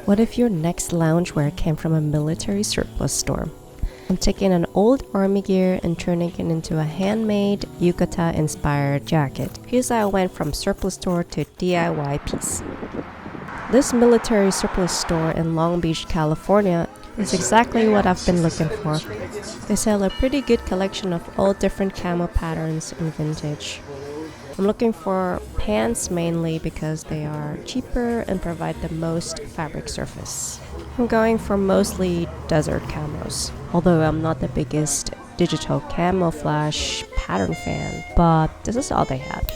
What if your next loungewear came from a military surplus store? I'm taking an old army gear and turning it into a handmade yukata-inspired jacket. Here's how I went from surplus store to DIY piece. This military surplus store in Long Beach, California is exactly what I've been looking for. They sell a pretty good collection of all different camo patterns and vintage. I'm looking for pants mainly because they are cheaper and provide the most fabric surface. I'm going for mostly desert camos, although I'm not the biggest digital camouflage pattern fan, but this is all they had.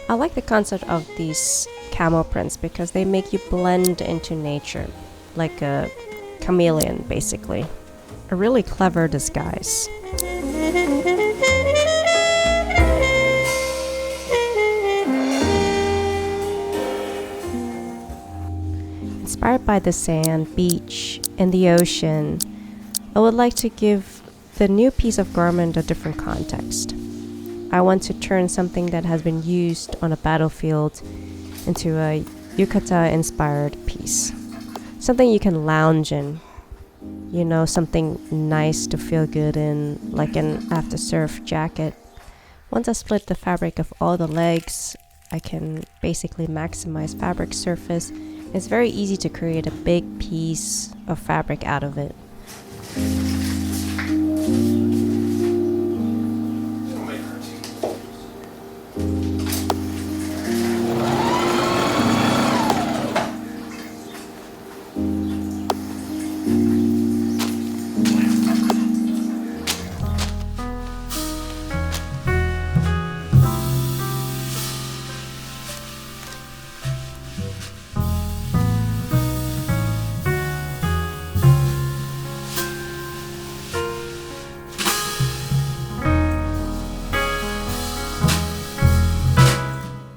I like the concept of these camo prints because they make you blend into nature, like a chameleon basically. A really clever disguise. Inspired by the sand, beach, and the ocean, I would like to give the new piece of garment a different context. I want to turn something that has been used on a battlefield into a yukata-inspired piece. Something you can lounge in. You know, something nice to feel good in, like an after-surf jacket. Once I split the fabric of all the legs, I can basically maximize fabric surface. It's very easy to create a big piece of fabric out of it.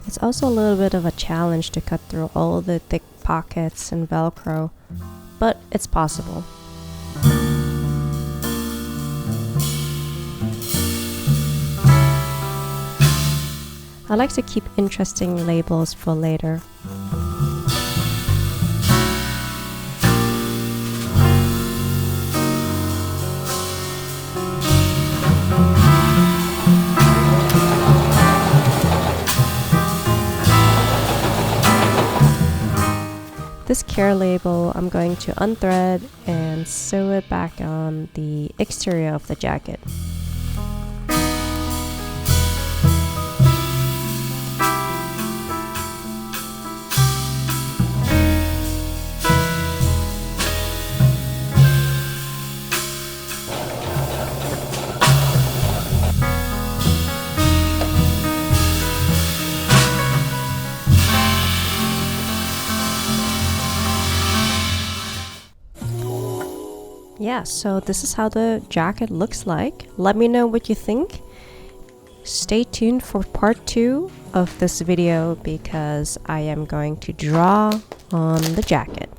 It's also a little bit of a challenge to cut through all the thick pockets and Velcro, but it's possible. I like to keep interesting labels for later. This care label I'm going to unthread and sew it back on the exterior of the jacket. Yeah, so this is how the jacket looks like. Let me know what you think. Stay tuned for part 2 of this video because I am going to draw on the jacket.